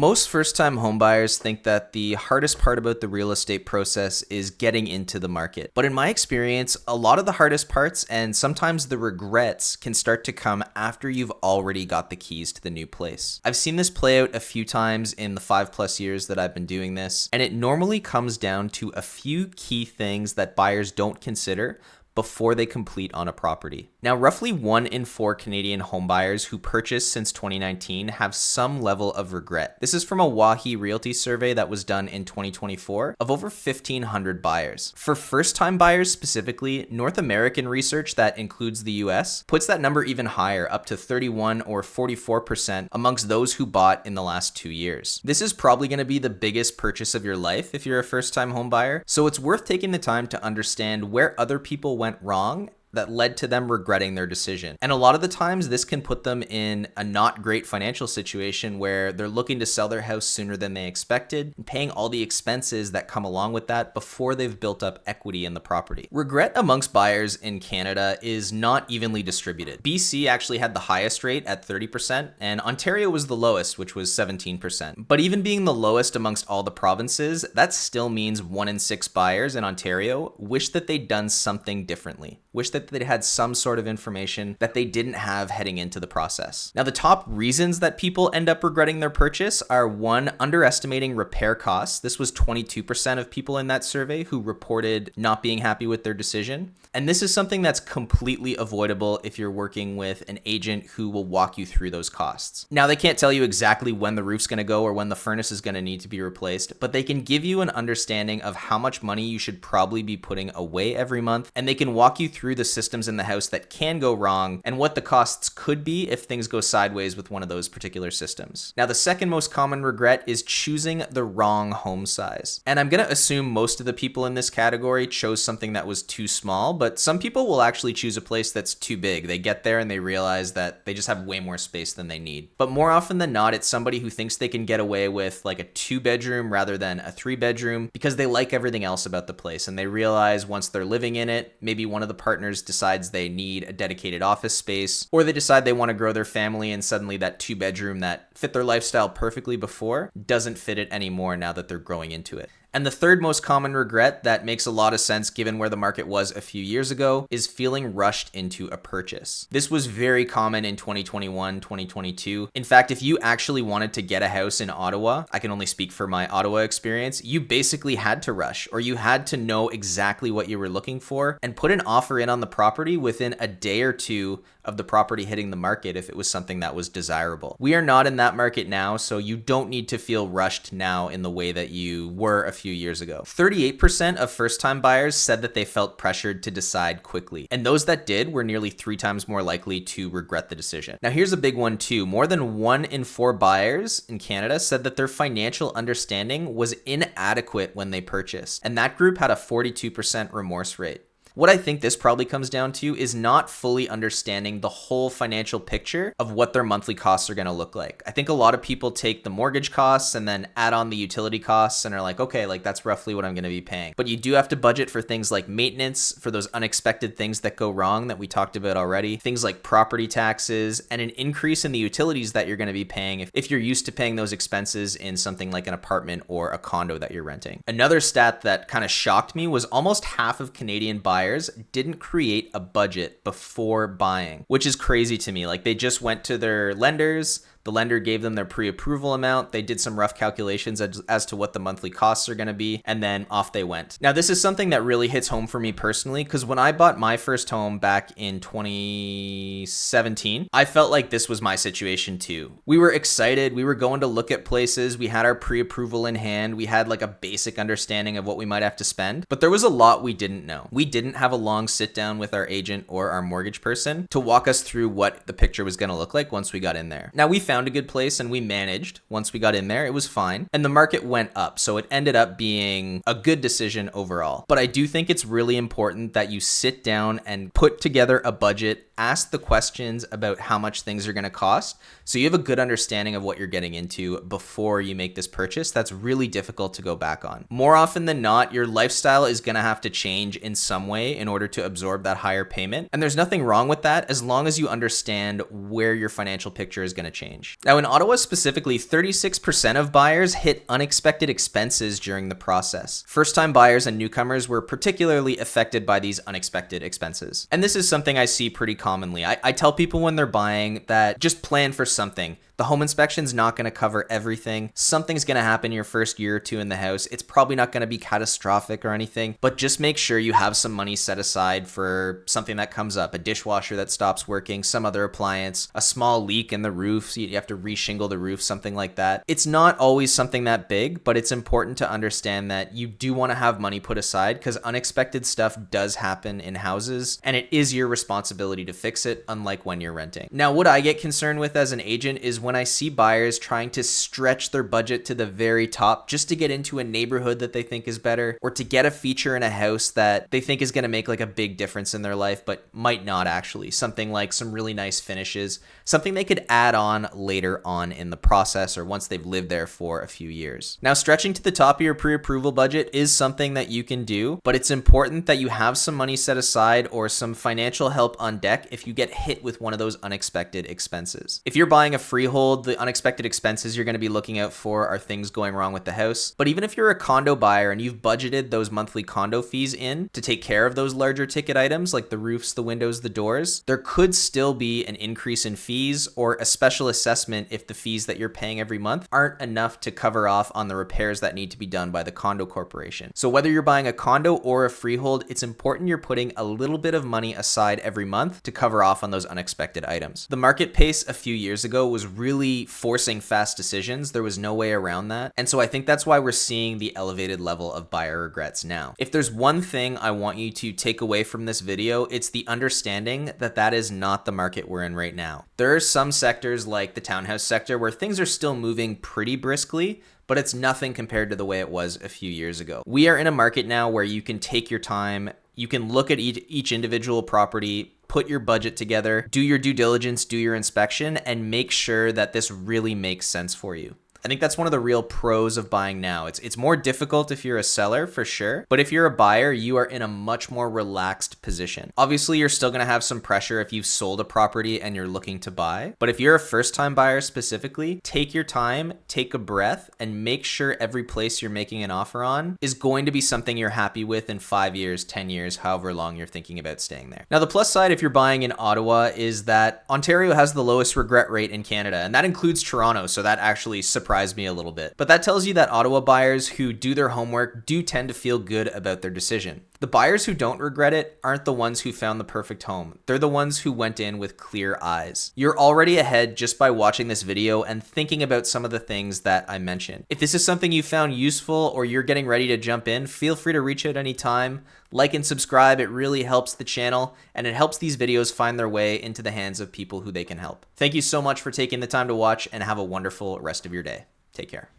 Most first-time homebuyers think that the hardest part about the real estate process is getting into the market. But in my experience, a lot of the hardest parts and sometimes the regrets can start to come after you've already got the keys to the new place. I've seen this play out a few times in the 5+ years that I've been doing this, and it normally comes down to a few key things that buyers don't consider before they complete on a property. Now, roughly 1 in 4 Canadian homebuyers who purchased since 2019 have some level of regret. This is from a Wahi Realty survey that was done in 2024 of over 1,500 buyers. For first-time buyers specifically, North American research that includes the US puts that number even higher, up to 31 or 44% amongst those who bought in the last 2 years. This is probably going to be the biggest purchase of your life if you're a first-time homebuyer, so it's worth taking the time to understand where other people went wrong that led to them regretting their decision. And a lot of the times this can put them in a not great financial situation where they're looking to sell their house sooner than they expected and paying all the expenses that come along with that before they've built up equity in the property. Regret amongst buyers in Canada is not evenly distributed. BC actually had the highest rate at 30% and Ontario was the lowest, which was 17%. But even being the lowest amongst all the provinces, that still means 1 in 6 buyers in Ontario wish that they'd done something differently. Wish that they had some sort of information that they didn't have heading into the process. Now, the top reasons that people end up regretting their purchase are: 1, underestimating repair costs. This was 22% of people in that survey who reported not being happy with their decision. And this is something that's completely avoidable if you're working with an agent who will walk you through those costs. Now, they can't tell you exactly when the roof's going to go or when the furnace is going to need to be replaced, but they can give you an understanding of how much money you should probably be putting away every month, and they can walk you through the systems in the house that can go wrong and what the costs could be if things go sideways with one of those particular systems. Now, the second most common regret is choosing the wrong home size. And I'm going to assume most of the people in this category chose something that was too small, but some people will actually choose a place that's too big. They get there and they realize that they just have way more space than they need. But more often than not, it's somebody who thinks they can get away with like a 2-bedroom rather than a 3-bedroom because they like everything else about the place. And they realize once they're living in it, maybe one of the partners decides they need a dedicated office space, or they decide they want to grow their family and suddenly that 2-bedroom that fit their lifestyle perfectly before doesn't fit it anymore now that they're growing into it. And the third most common regret that makes a lot of sense given where the market was a few years ago is feeling rushed into a purchase. This was very common in 2021, 2022. In fact, if you actually wanted to get a house in Ottawa, I can only speak for my Ottawa experience, you basically had to rush, or you had to know exactly what you were looking for and put an offer in on the property within a day or two of the property hitting the market if it was something that was desirable. We are not in that market now, so you don't need to feel rushed now in the way that you were a few years ago. 38% of first-time buyers said that they felt pressured to decide quickly, and those that did were nearly 3 times more likely to regret the decision. Now, here's a big one too. More than 1 in 4 buyers in Canada said that their financial understanding was inadequate when they purchased, and that group had a 42% remorse rate. What I think this probably comes down to is not fully understanding the whole financial picture of what their monthly costs are going to look like. I think a lot of people take the mortgage costs and then add on the utility costs and are like, okay, like that's roughly what I'm going to be paying. But you do have to budget for things like maintenance, for those unexpected things that go wrong that we talked about already, things like property taxes, and an increase in the utilities that you're going to be paying if you're used to paying those expenses in something like an apartment or a condo that you're renting. Another stat that kind of shocked me was almost half of Canadian buyers didn't create a budget before buying, which is crazy to me. Like, they just went to their lenders. The lender gave them their pre-approval amount. They did some rough calculations as to what the monthly costs are going to be, and then off they went. Now, this is something that really hits home for me personally, because when I bought my first home back in 2017, I felt like this was my situation too. We were excited. We were going to look at places. We had our pre-approval in hand. We had like a basic understanding of what we might have to spend, but there was a lot we didn't know. We didn't have a long sit down with our agent or our mortgage person to walk us through what the picture was going to look like once we got in there. Now, we found a good place and we managed. Once we got in there, it was fine. And the market went up. So it ended up being a good decision overall. But I do think it's really important that you sit down and put together a budget, ask the questions about how much things are going to cost, so you have a good understanding of what you're getting into before you make this purchase. That's really difficult to go back on. More often than not, your lifestyle is going to have to change in some way in order to absorb that higher payment. And there's nothing wrong with that as long as you understand where your financial picture is going to change. range. Now in Ottawa specifically, 36% of buyers hit unexpected expenses during the process. First-time buyers and newcomers were particularly affected by these unexpected expenses. And this is something I see pretty commonly. I tell people when they're buying that just plan for something. The home inspection's not going to cover everything. Something's going to happen your first year or two in the house. It's probably not going to be catastrophic or anything, but just make sure you have some money set aside for something that comes up, a dishwasher that stops working, some other appliance, a small leak in the roof, so you have to reshingle the roof, something like that. It's not always something that big, but it's important to understand that you do want to have money put aside because unexpected stuff does happen in houses and it is your responsibility to fix it, unlike when you're renting. Now, what I get concerned with as an agent is when I see buyers trying to stretch their budget to the very top just to get into a neighborhood that they think is better or to get a feature in a house that they think is going to make like a big difference in their life but might not actually. Something like some really nice finishes, something they could add on later on in the process or once they've lived there for a few years. Now, stretching to the top of your pre-approval budget is something that you can do, but it's important that you have some money set aside or some financial help on deck if you get hit with one of those unexpected expenses. If you're buying a freehold, the unexpected expenses you're going to be looking out for are things going wrong with the house. But even if you're a condo buyer and you've budgeted those monthly condo fees in to take care of those larger ticket items like the roofs, the windows, the doors, there could still be an increase in fees or a special assessment if the fees that you're paying every month aren't enough to cover off on the repairs that need to be done by the condo corporation. So whether you're buying a condo or a freehold, it's important you're putting a little bit of money aside every month to cover off on those unexpected items. The market pace a few years ago was really forcing fast decisions. There was no way around that. And so I think that's why we're seeing the elevated level of buyer regrets now. If there's one thing I want you to take away from this video, it's the understanding that that is not the market we're in right now. There are some sectors like the townhouse sector where things are still moving pretty briskly, but it's nothing compared to the way it was a few years ago. We are in a market now where you can take your time, you can look at each individual property, put your budget together, do your due diligence, do your inspection, and make sure that this really makes sense for you. I think that's one of the real pros of buying now. It's more difficult if you're a seller for sure, but if you're a buyer, you are in a much more relaxed position. Obviously, you're still gonna have some pressure if you've sold a property and you're looking to buy, but if you're a first-time buyer specifically, take your time, take a breath, and make sure every place you're making an offer on is going to be something you're happy with in 5 years, 10 years, however long you're thinking about staying there. Now, the plus side if you're buying in Ottawa is that Ontario has the lowest regret rate in Canada, and that includes Toronto, so that actually surprised me a little bit. But that tells you that Ottawa buyers who do their homework do tend to feel good about their decision. The buyers who don't regret it aren't the ones who found the perfect home. They're the ones who went in with clear eyes. You're already ahead just by watching this video and thinking about some of the things that I mentioned. If this is something you found useful or you're getting ready to jump in, feel free to reach out anytime. Like and subscribe. It really helps the channel and it helps these videos find their way into the hands of people who they can help. Thank you so much for taking the time to watch and have a wonderful rest of your day. Take care.